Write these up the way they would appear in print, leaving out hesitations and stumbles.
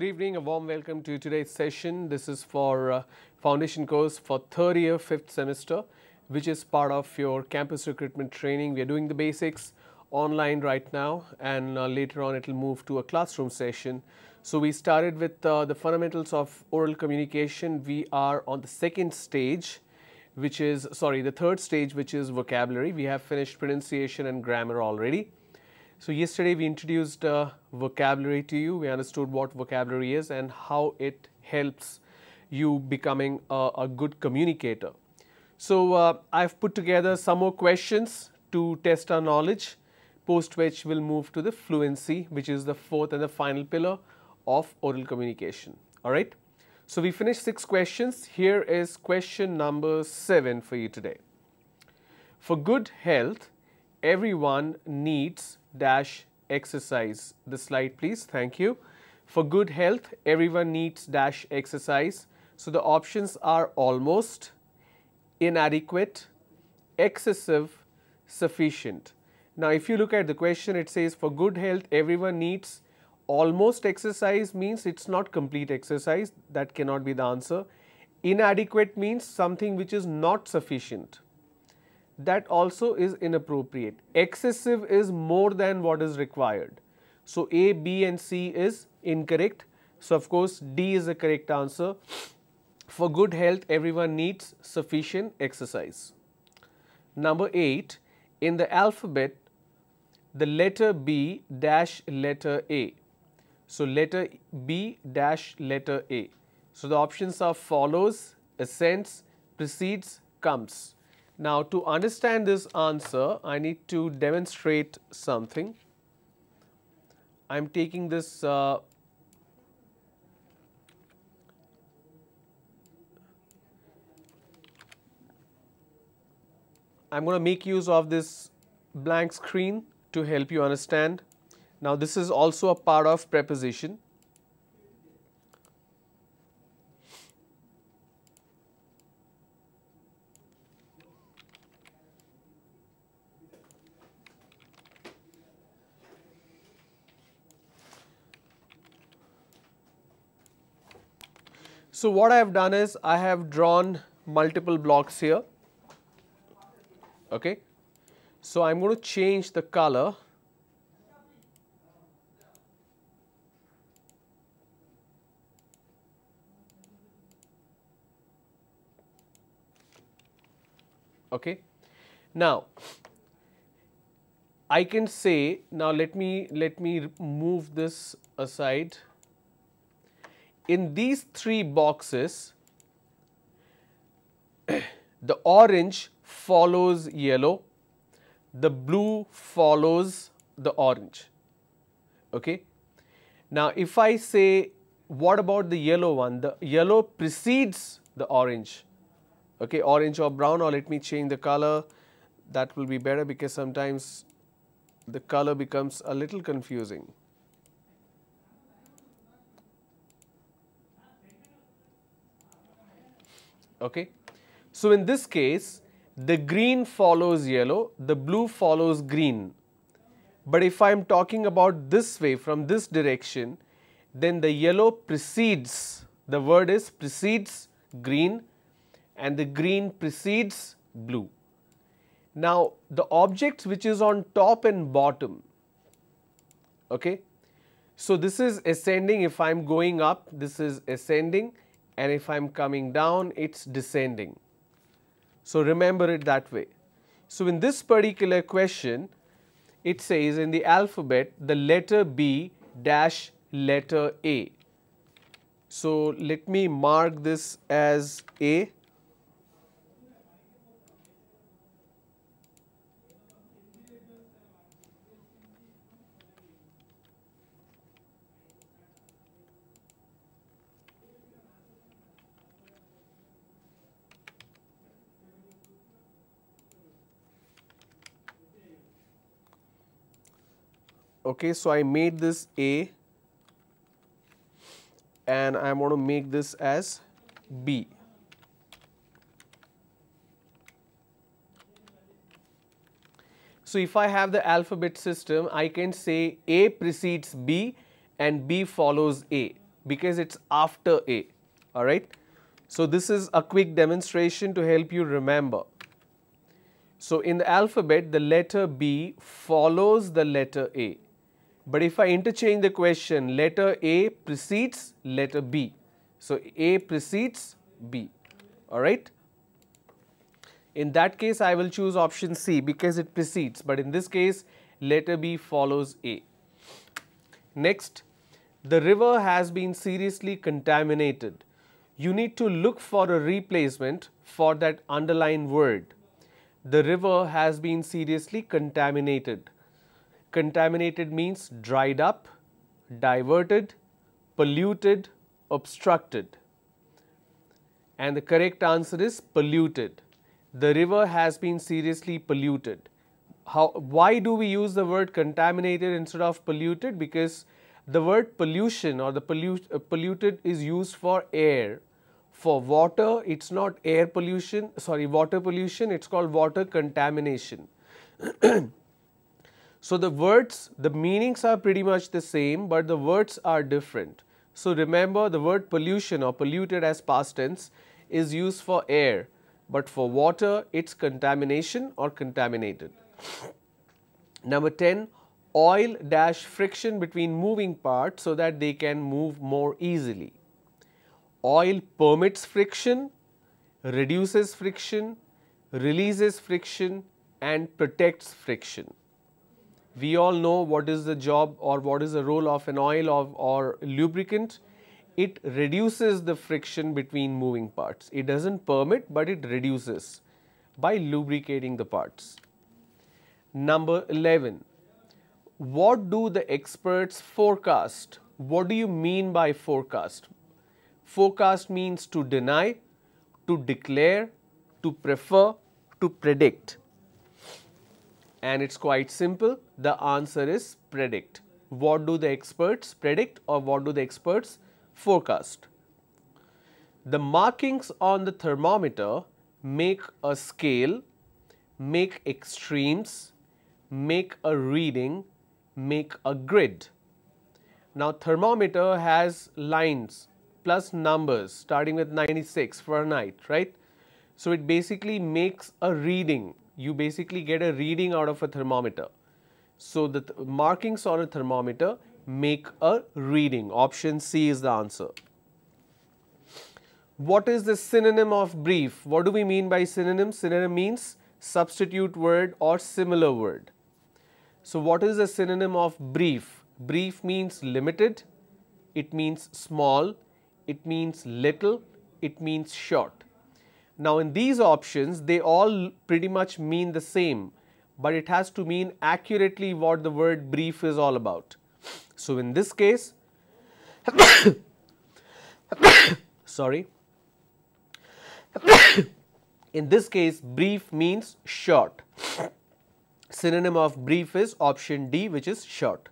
Good evening, a warm welcome to today's session. This is for foundation course for third year, 5th semester, which is part of your campus recruitment training. We are doing the basics online right now, and later on it will move to a classroom session. So we started with the fundamentals of oral communication. We are on the second stage, which is, the third stage, which is vocabulary. We have finished pronunciation and grammar already. So yesterday we introduced vocabulary to you. We understood what vocabulary is and how it helps you becoming a good communicator. So I've put together some more questions to test our knowledge, post which we'll move to the fluency, which is the fourth and the final pillar of oral communication. All right. So we finished 6 questions. Here is question number 7 for you today. For good health, everyone needs dash exercise. The slide please, thank you. For good health, everyone needs dash exercise. So the options are almost, inadequate, excessive, sufficient. Now if you look at the question, it says for good health, everyone needs almost exercise, means it's not complete exercise, that cannot be the answer. Inadequate means something which is not sufficient. That also is inappropriate. Excessive is more than what is required. So A, B and C is incorrect. So of course D is the correct answer. For good health, everyone needs sufficient exercise. Number 8, in the alphabet, the letter B dash letter A. So letter B dash letter A. So the options are follows, ascends, precedes, comes. Now to understand this answer, I need to demonstrate something. I am taking this I am going to make use of this blank screen to help you understand. Now this is also a part of preposition. So what I have done is I have drawn multiple blocks here. Okay. So I am going to change the color. Okay. Now I can say, now let me move this aside. In these 3 boxes, the orange follows yellow, the blue follows the orange. Okay. Now if I say, what about the yellow one? The yellow precedes the orange. Okay, orange or brown, or let me change the color. That will be better because sometimes the color becomes a little confusing. Okay. So in this case, the green follows yellow, the blue follows green. But if I am talking about this way, from this direction, then the yellow precedes, the word is precedes green, and the green precedes blue. Now the objects which is on top and bottom, okay. So this is ascending. If I am going up, this is ascending, and if I am coming down, it's descending. So remember it that way. So in this particular question, it says in the alphabet, the letter B dash letter A. So let me mark this as A. Okay, so I made this A and I am going to make this as B. So if I have the alphabet system, I can say A precedes B and B follows A. because it's after A. All right. So this is a quick demonstration to help you remember. So in the alphabet, the letter B follows the letter A. But if I interchange the question, letter A precedes letter B. So A precedes B. All right. In that case, I will choose option C because it precedes, but in this case, letter B follows A. Next, the river has been seriously contaminated. You need to look for a replacement for that underlined word. The river has been seriously contaminated. Contaminated means dried up, diverted, polluted, obstructed. And the correct answer is polluted. The river has been seriously polluted. Why do we use the word contaminated instead of polluted? Because the word pollution or the polluted is used for air. For water, it's not air pollution, sorry, water pollution, it's called water contamination. So the words, the meanings are pretty much the same, but the words are different. So remember, the word pollution or polluted as past tense is used for air, but for water, it's contamination or contaminated. Number 10, oil dash friction between moving parts so that they can move more easily. Oil permits friction, reduces friction, releases friction, and protects friction. We all know what is the job or what is the role of an oil or lubricant. It reduces the friction between moving parts. It doesn't permit, but it reduces by lubricating the parts. Number 11. What do the experts forecast? What do you mean by forecast? Forecast means to deny, to declare, to prefer, to predict. And it's quite simple. The answer is predict. What do the experts predict or what do the experts forecast? The markings on the thermometer make a scale, make extremes, make a reading, make a grid. Now thermometer has lines plus numbers starting with 96 Fahrenheit, right? So it basically makes a reading. You basically get a reading out of a thermometer. So the markings on a thermometer make a reading. Option C is the answer. What is the synonym of brief? What do we mean by synonym? Synonym means substitute word or similar word. So what is the synonym of brief? Brief means limited, it means small, it means little, it means short. Now in these options, they all pretty much mean the same, but it has to mean accurately what the word brief is all about. So in this case, sorry, in this case, brief means short. Synonym of brief is option D, which is short.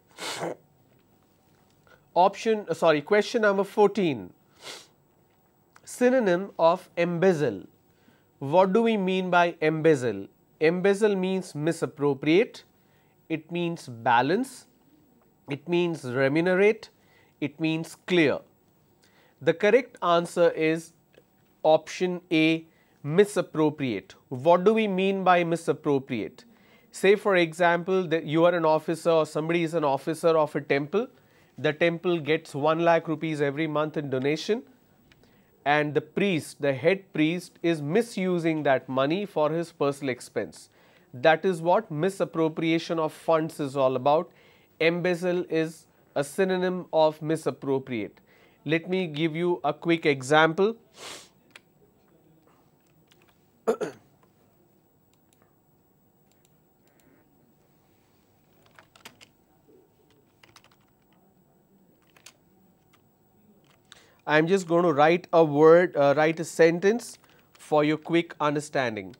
Question number 14. Synonym of embezzle. What do we mean by embezzle? Embezzle means misappropriate, it means balance, it means remunerate, it means clear. The correct answer is option A, misappropriate. What do we mean by misappropriate? Say for example that you are an officer or somebody is an officer of a temple. The temple gets 1 lakh rupees every month in donation, and the priest, the head priest, is misusing that money for his personal expense. That is what misappropriation of funds is all about. Embezzle is a synonym of misappropriate. Let me give you a quick example. I am just going to write a word, write a sentence for your quick understanding.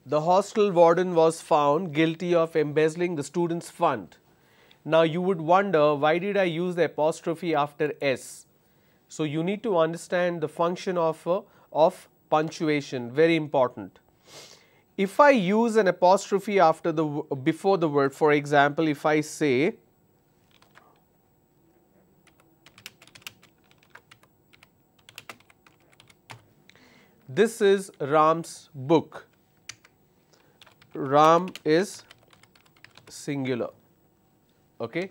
The hostel warden was found guilty of embezzling the students' fund. Now you would wonder, why did I use the apostrophe after S? So you need to understand the function of punctuation, very important. If I use an apostrophe after before the word, for example, if I say this is Ram's book, Ram is singular, okay.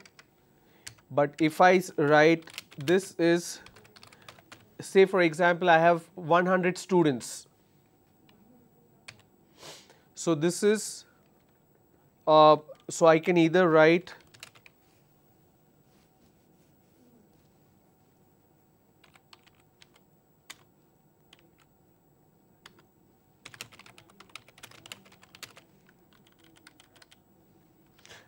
But if I write this is, say for example, I have 100 students. So this is, so I can either write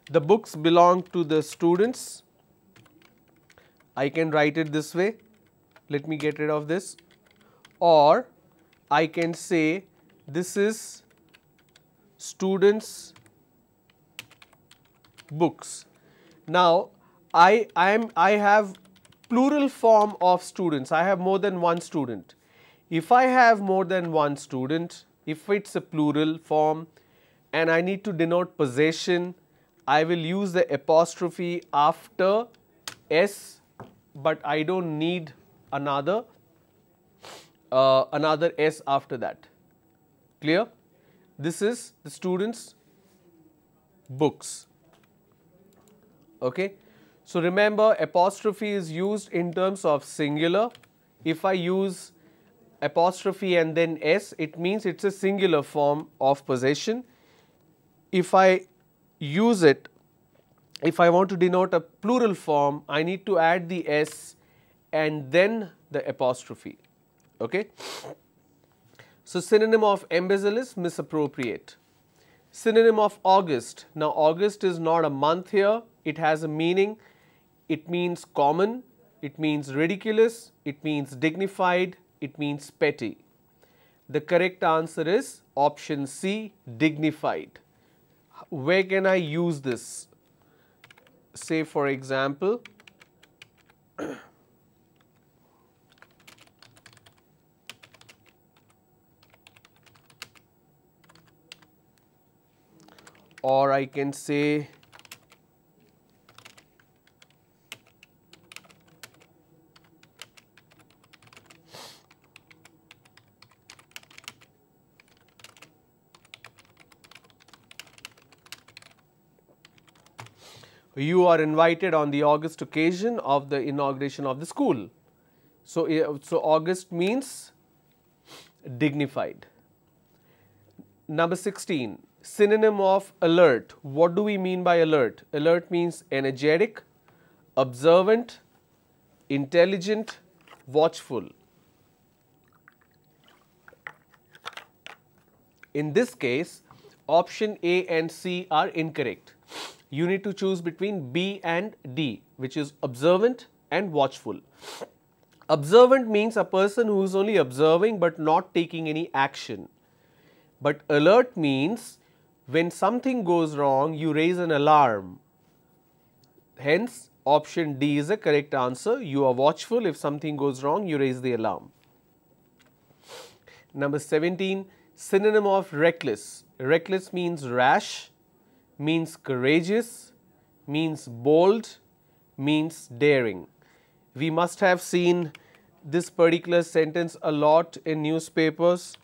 the books belong to the students. I can write it this way. Let me get rid of this. Or I can say this is students' books. Now I have plural form of students. I have more than one student. If I have more than one student, if it's a plural form and I need to denote possession, I will use the apostrophe after S, but I don't need another S after that. Clear? This is the students' books. Okay. So remember, apostrophe is used in terms of singular. If I use apostrophe and then S, it means it's a singular form of possession. If I use it, if I want to denote a plural form, I need to add the S and then the apostrophe. Okay. So synonym of embezzle is misappropriate. Synonym of August. Now August is not a month here, it has a meaning. It means common, it means ridiculous, it means dignified, it means petty. The correct answer is option C, dignified. Where can I use this? Say for example, or I can say you are invited on the August occasion of the inauguration of the school. So August means dignified. Number 16, synonym of alert. What do we mean by alert? Alert means energetic, observant, intelligent, watchful. In this case, option A and C are incorrect. You need to choose between B and D, which is observant and watchful. Observant means a person who is only observing but not taking any action. But alert means when something goes wrong, you raise an alarm. Hence, option D is the correct answer. You are watchful. If something goes wrong, you raise the alarm. Number 17, synonym of reckless. Reckless means rash, means courageous, means bold, means daring. We must have seen this particular sentence a lot in newspapers.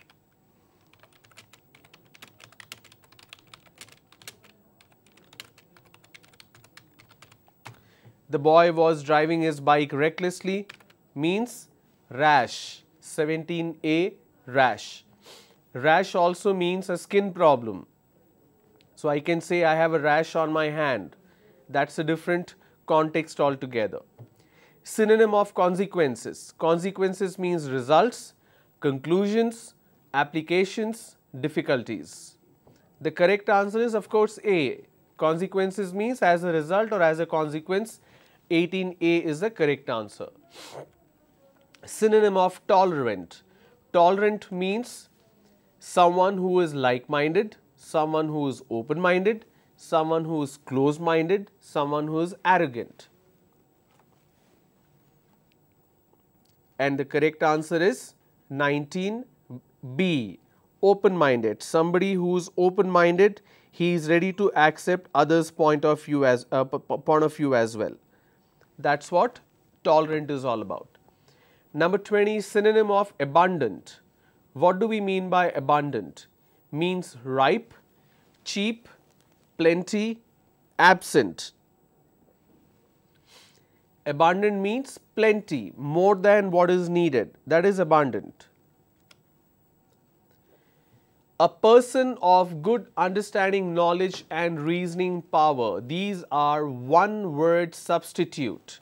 The boy was driving his bike recklessly means rash. 17A, rash. Rash also means a skin problem. So I can say I have a rash on my hand. That's a different context altogether. Synonym of consequences. Consequences means results, conclusions, applications, difficulties. The correct answer is of course A. Consequences means as a result or as a consequence. 18A is the correct answer. Synonym of tolerant. Tolerant means someone who is like-minded, someone who is open-minded, someone who is close-minded, someone who is arrogant. And the correct answer is 19B, open-minded. Somebody who is open-minded, he is ready to accept others' point of view as well. That's what tolerant is all about. Number 20, synonym of abundant. What do we mean by abundant? Means ripe, cheap, plenty, absent. Abundant means plenty, more than what is needed. That is abundant. A person of good understanding, knowledge and reasoning power. These are one word substitute.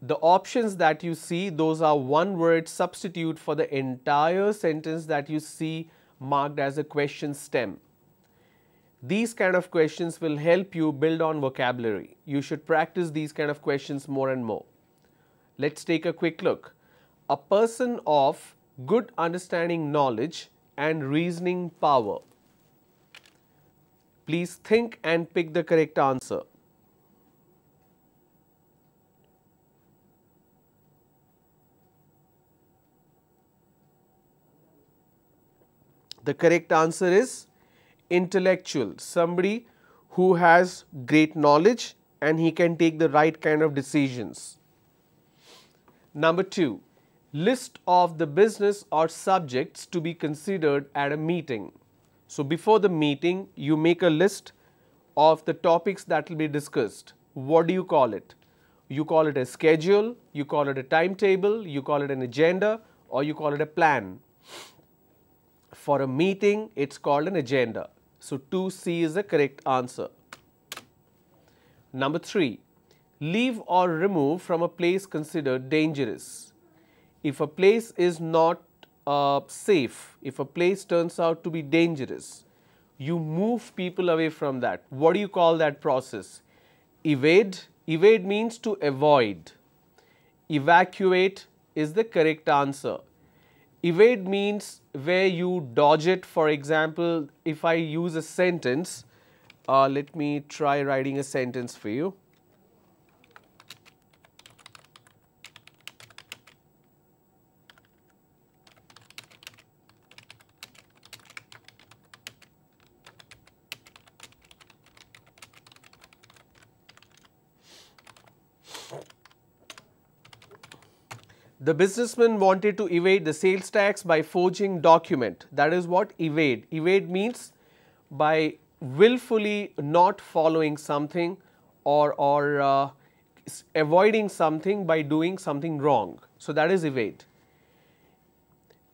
The options that you see, those are one word substitute for the entire sentence that you see marked as a question stem. These kind of questions will help you build on vocabulary. You should practice these kind of questions more and more. Let's take a quick look. A person of good understanding, knowledge and reasoning power. Please think and pick the correct answer. The correct answer is intellectual, somebody who has great knowledge and he can take the right kind of decisions. Number 2, list of the business or subjects to be considered at a meeting. So, before the meeting, you make a list of the topics that will be discussed. What do you call it? You call it a schedule, you call it a timetable, you call it an agenda, or you call it a plan. For a meeting, it's called an agenda. So, 2C is the correct answer. Number 3, leave or remove from a place considered dangerous. If a place is not safe, if a place turns out to be dangerous, you move people away from that. What do you call that process? Evade. Evade means to avoid. Evacuate is the correct answer. Evade means where you dodge it. For example, if I use a sentence, let me try writing a sentence for you. The businessman wanted to evade the sales tax by forging document. That is what evade. Evade means by willfully not following something or avoiding something by doing something wrong. So, that is evade.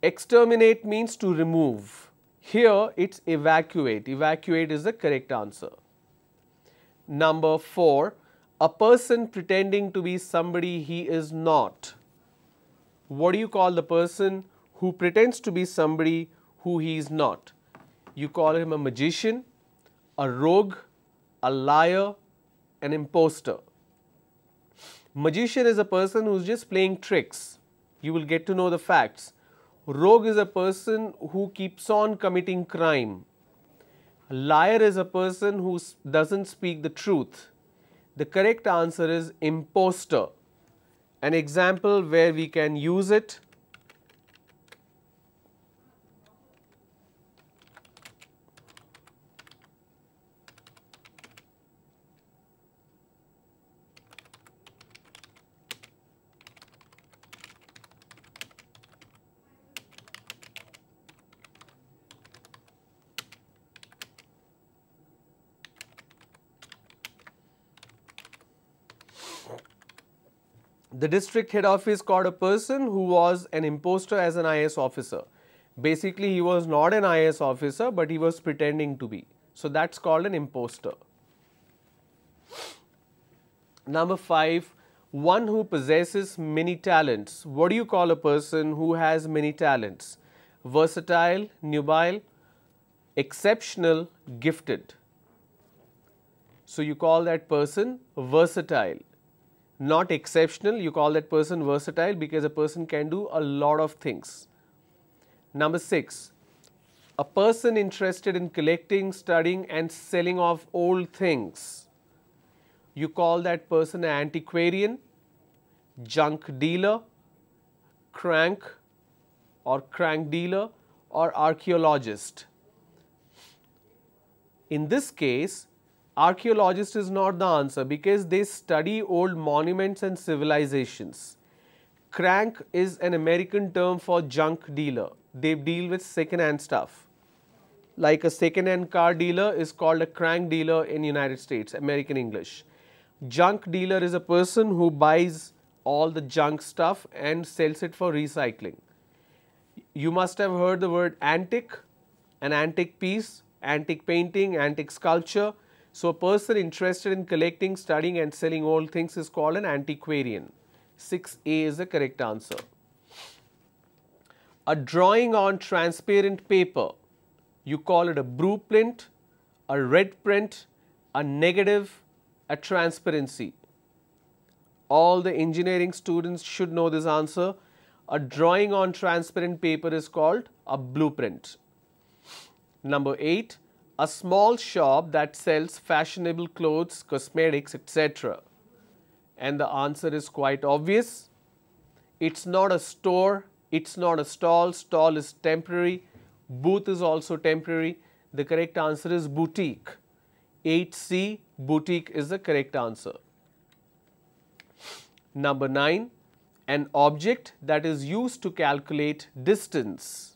Exterminate means to remove. Here it is evacuate. Evacuate is the correct answer. Number 4, a person pretending to be somebody he is not. What do you call the person who pretends to be somebody who he is not? You call him a magician, a rogue, a liar, an imposter. Magician is a person who is just playing tricks. You will get to know the facts. Rogue is a person who keeps on committing crime. A liar is a person who doesn't speak the truth. The correct answer is imposter. An example where we can use it. The district head office caught a person who was an imposter as an IAS officer. Basically, he was not an IAS officer, but he was pretending to be. So, that's called an imposter. Number 5, one who possesses many talents. What do you call a person who has many talents? Versatile, nubile, exceptional, gifted. So, you call that person versatile. Not exceptional, you call that person versatile because a person can do a lot of things. Number 6, A person interested in collecting, studying and selling of old things. You call that person an antiquarian, junk dealer, crank or crank dealer, or archaeologist. In this case, archaeologist is not the answer because they study old monuments and civilizations. Crank is an American term for junk dealer. They deal with second-hand stuff. Like a second-hand car dealer is called a crank dealer in United States, American English. Junk dealer is a person who buys all the junk stuff and sells it for recycling. You must have heard the word antique, an antique piece, antique painting, antique sculpture. So, a person interested in collecting, studying and selling old things is called an antiquarian. 6A is the correct answer. A drawing on transparent paper, you call it a blueprint, a red print, a negative, a transparency. All the engineering students should know this answer. A drawing on transparent paper is called a blueprint. Number 8, a small shop that sells fashionable clothes, cosmetics, etc. And the answer is quite obvious. It's not a store, it's not a stall, stall is temporary, booth is also temporary. The correct answer is boutique. 8C, boutique is the correct answer. Number 9, an object that is used to calculate distance.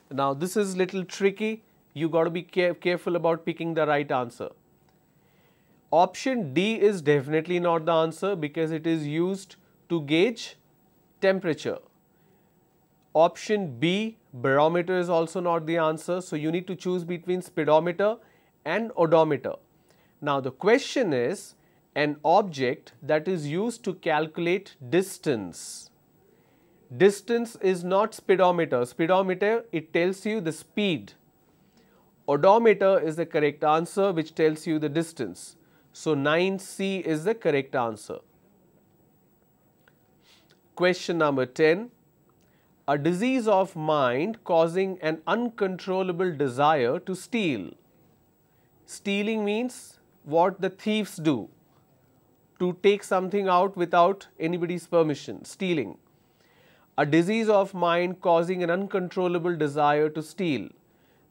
Now, this is little tricky. You got to be careful about picking the right answer. Option D is definitely not the answer because it is used to gauge temperature. Option B, barometer, is also not the answer. So, you need to choose between speedometer and odometer. Now, the question is an object that is used to calculate distance. Distance is not speedometer. Speedometer, it tells you the speed. Odometer is the correct answer, which tells you the distance. So, 9C is the correct answer. Question number 10. A disease of mind causing an uncontrollable desire to steal. Stealing means what the thieves do, to take something out without anybody's permission, stealing. A disease of mind causing an uncontrollable desire to steal.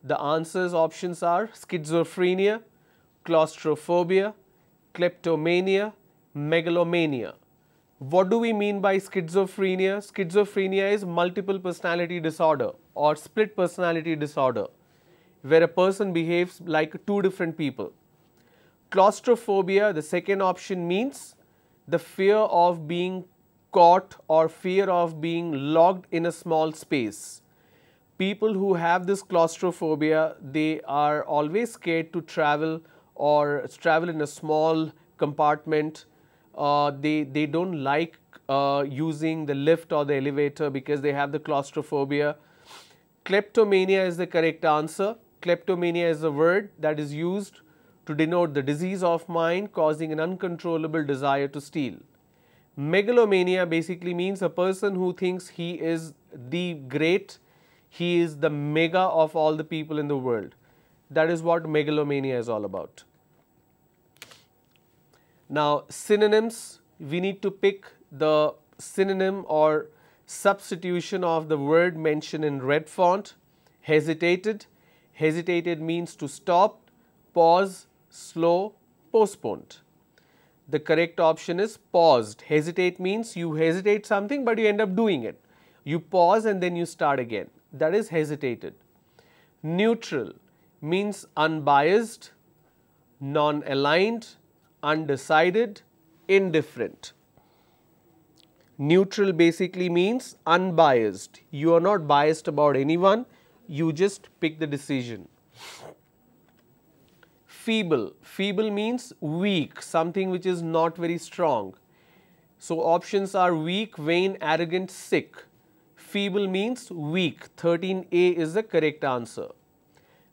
The answers options are schizophrenia, claustrophobia, kleptomania, megalomania. What do we mean by schizophrenia? Schizophrenia is multiple personality disorder or split personality disorder, where a person behaves like two different people. Claustrophobia, the second option, means the fear of being caught or fear of being locked in a small space. People who have this claustrophobia, they are always scared to travel or travel in a small compartment. They don't like using the lift or the elevator because they have the claustrophobia. Kleptomania is the correct answer. Kleptomania is a word that is used to denote the disease of mind causing an uncontrollable desire to steal. Megalomania basically means a person who thinks he is the great, he is the mega of all the people in the world. That is what megalomania is all about. Now, synonyms, we need to pick the synonym or substitution of the word mentioned in red font. Hesitated. Hesitated means to stop, pause, slow, postponed. The correct option is paused. Hesitate means you hesitate something but you end up doing it. You pause and then you start again. That is hesitated. Neutral means unbiased, non-aligned, undecided, indifferent. Neutral basically means unbiased. You are not biased about anyone, you just pick the decision. Feeble. Feeble means weak, something which is not very strong. So, options are weak, vain, arrogant, sick. Feeble means weak. 13A is the correct answer.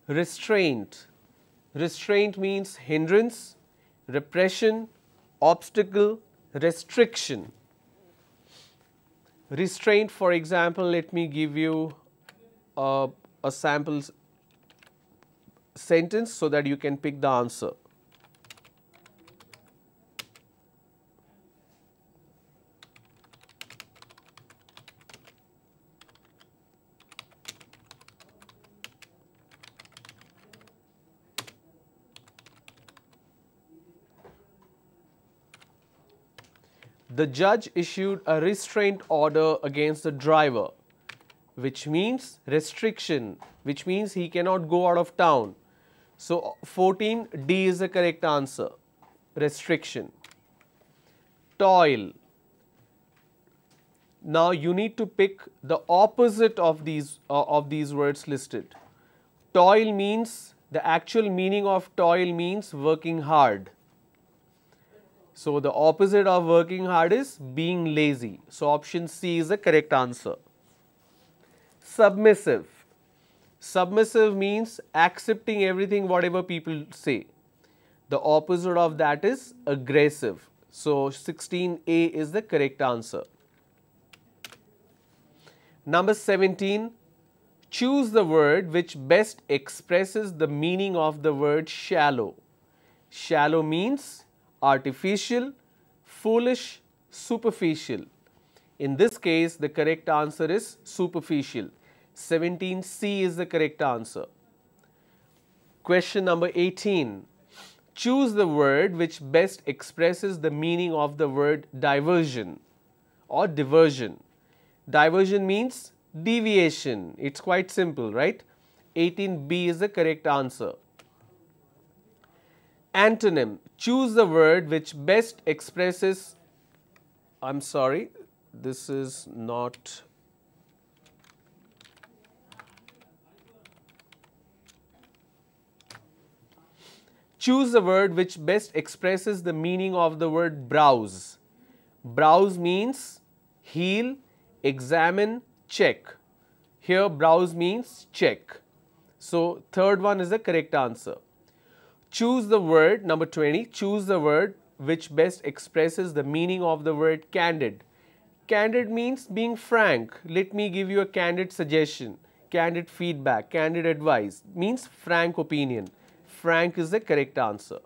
Restraint. Restraint means hindrance, repression, obstacle, restriction. Restraint, for example, let me give you a sample sentence so that you can pick the answer. The judge issued a restraint order against the driver, which means restriction, which means he cannot go out of town. So 14D is the correct answer, restriction. Toil. Now you need to pick the opposite of these words listed. Toil means, the actual meaning of toil means working hard. So the opposite of working hard is being lazy. So option C is the correct answer. Submissive. Submissive means accepting everything whatever people say. The opposite of that is aggressive. So 16A is the correct answer. Number 17, choose the word which best expresses the meaning of the word shallow. Shallow means artificial, foolish, superficial. In this case, the correct answer is superficial. 17C is the correct answer. Question number 18. Choose the word which best expresses the meaning of the word diversion or diversion. Diversion means deviation. It's quite simple, right? 18B is the correct answer. Antonym. Choose the word which best expresses, I'm sorry, this is not, choose the word which best expresses the meaning of the word browse. Browse means heal, examine, check. Here browse means check. So third one is the correct answer. Choose the word, number 20, choose the word which best expresses the meaning of the word candid. Candid means being frank. Let me give you a candid suggestion, candid feedback, candid advice, means frank opinion. Frank is the correct answer.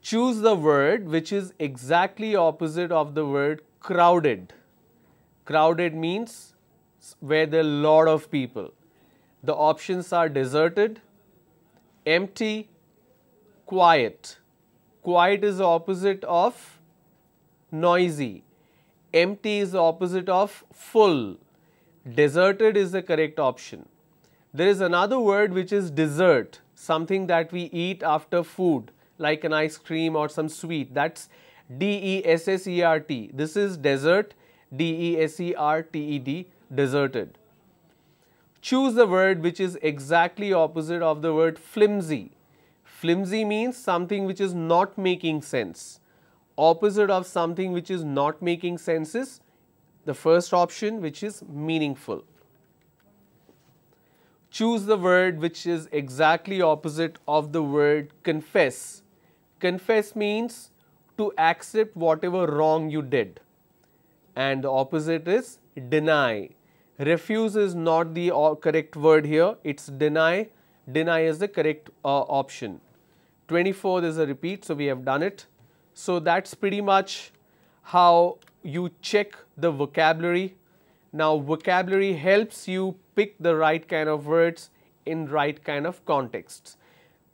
Choose the word which is exactly opposite of the word crowded. Crowded means where there are a lot of people. The options are deserted, empty, quiet. Quiet is the opposite of noisy. Empty is the opposite of full. Deserted is the correct option. There is another word which is dessert, something that we eat after food, like an ice cream or some sweet. That's D-E-S-S-E-R-T. This is dessert, D-E-S-E-R-T-E-D, deserted. Choose the word which is exactly opposite of the word flimsy. Flimsy means something which is not making sense. Opposite of something which is not making sense is the first option, which is meaningful. Choose the word which is exactly opposite of the word confess. Confess means to accept whatever wrong you did, and the opposite is deny. Refuse is not the correct word here, it's deny. Deny is the correct option. 24th is a repeat, so we have done it. So that's pretty much how you check the vocabulary. Now vocabulary helps you pick the right kind of words in right kind of contexts.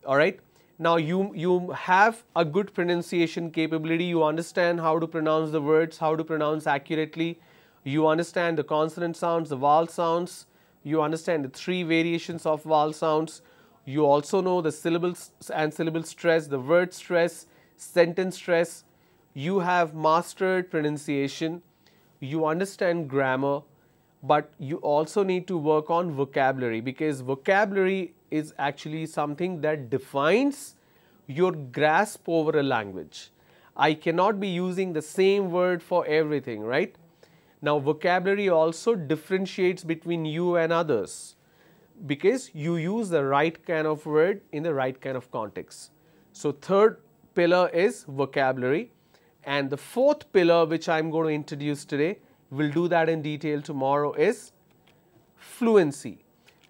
Alright. Now you have a good pronunciation capability, you understand how to pronounce the words, how to pronounce accurately. You understand the consonant sounds, the vowel sounds, you understand the 3 variations of vowel sounds. You also know the syllables and syllable stress, the word stress, sentence stress. You have mastered pronunciation, you understand grammar, but you also need to work on vocabulary, because vocabulary is actually something that defines your grasp over a language. I cannot be using the same word for everything, right? Now vocabulary also differentiates between you and others, because you use the right kind of word in the right kind of context. So third pillar is vocabulary, and the fourth pillar which I am going to introduce today, we'll do that in detail tomorrow, is fluency.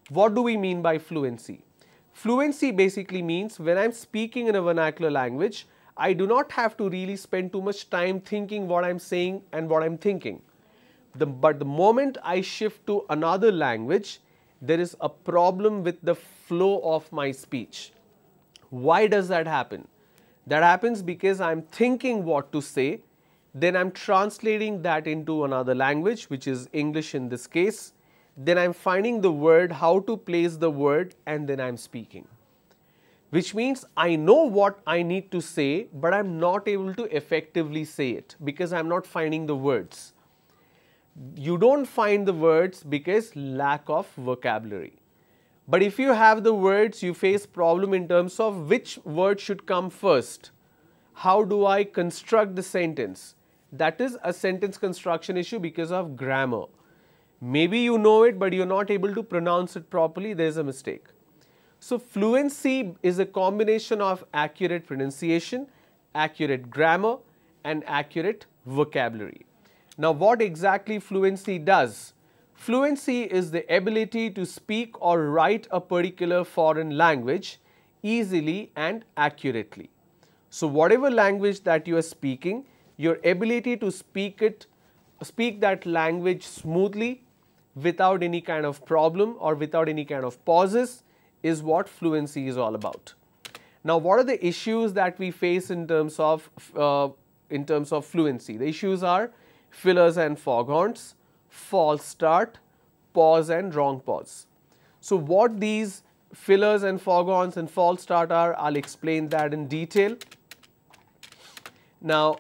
What do we mean by fluency? Fluency basically means when I'm speaking in a vernacular language, I do not have to really spend too much time thinking what I'm saying and what I'm thinking. But the moment I shift to another language, there is a problem with the flow of my speech. Why does that happen? That happens because I'm thinking what to say, then I'm translating that into another language, which is English in this case. Then I'm finding the word, how to place the word, and then I'm speaking. Which means I know what I need to say, but I'm not able to effectively say it because I'm not finding the words. You don't find the words because lack of vocabulary. But if you have the words, you face problem in terms of which word should come first. How do I construct the sentence? That is a sentence construction issue because of grammar. Maybe you know it, but you're not able to pronounce it properly. There's a mistake. So fluency is a combination of accurate pronunciation, accurate grammar, and accurate vocabulary. Now, what exactly fluency does? Fluency is the ability to speak or write a particular foreign language easily and accurately. So, whatever language that you are speaking, your ability to speak that language smoothly without any kind of problem or without any kind of pauses is what fluency is all about. Now, what are the issues that we face in terms of fluency? The issues are fillers and foghorns, false start, pause and wrong pause. So, what these fillers and foghorns and false start are, I'll explain that in detail. Now,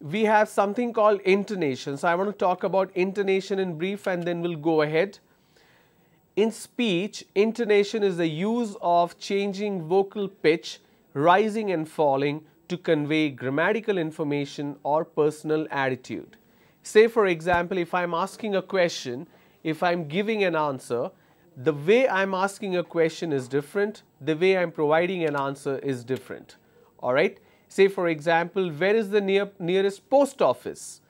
we have something called intonation. So, I want to talk about intonation in brief and then we'll go ahead. In speech, intonation is the use of changing vocal pitch, rising and falling to convey grammatical information or personal attitude. Say for example, if I'm asking a question, if I'm giving an answer, the way I'm asking a question is different, the way I'm providing an answer is different. Alright. Say for example, where is the nearest post office?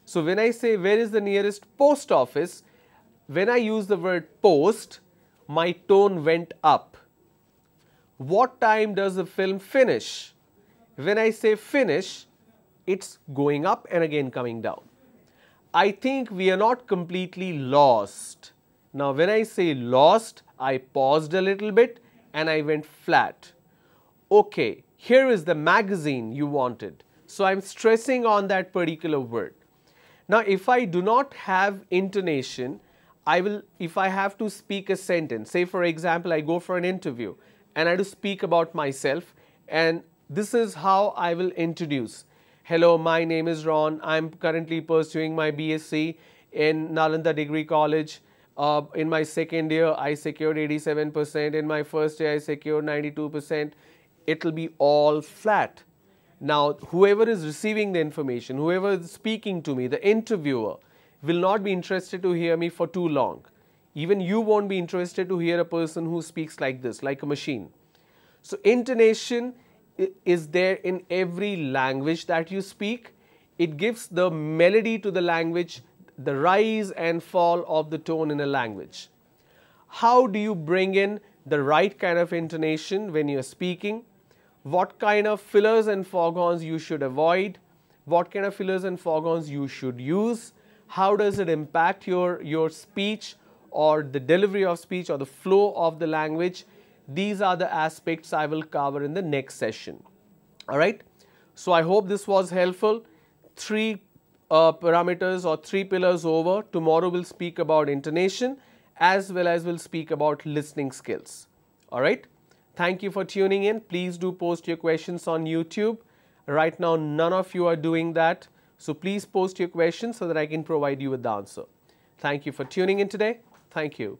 So when I say where is the nearest post office, when I use the word post, my tone went up. What time does the film finish? When I say finish, it's going up and again coming down. I think we are not completely lost. Now when I say lost, I paused a little bit and I went flat. Okay, here is the magazine you wanted. So I'm stressing on that particular word. Now if I do not have intonation, if I have to speak a sentence, say for example, I go for an interview and I have to speak about myself, and this is how I will introduce. Hello, my name is Ron. I'm currently pursuing my BSc in Nalanda Degree College. In my second year, I secured 87%. In my first year, I secured 92%. It will be all flat. Now, whoever is receiving the information, whoever is speaking to me, the interviewer, will not be interested to hear me for too long. Even you won't be interested to hear a person who speaks like this, like a machine. So, intonation is there in every language that you speak. It gives the melody to the language, the rise and fall of the tone in a language. How do you bring in the right kind of intonation when you are speaking? What kind of fillers and foghorns you should avoid? What kind of fillers and foghorns you should use? How does it impact your speech or the delivery of speech or the flow of the language? These are the aspects I will cover in the next session. Alright. So, I hope this was helpful. 3 parameters or 3 pillars over. Tomorrow we'll speak about intonation as well as we'll speak about listening skills. Alright. Thank you for tuning in. Please do post your questions on YouTube. Right now none of you are doing that. So, please post your questions so that I can provide you with the answer. Thank you for tuning in today. Thank you.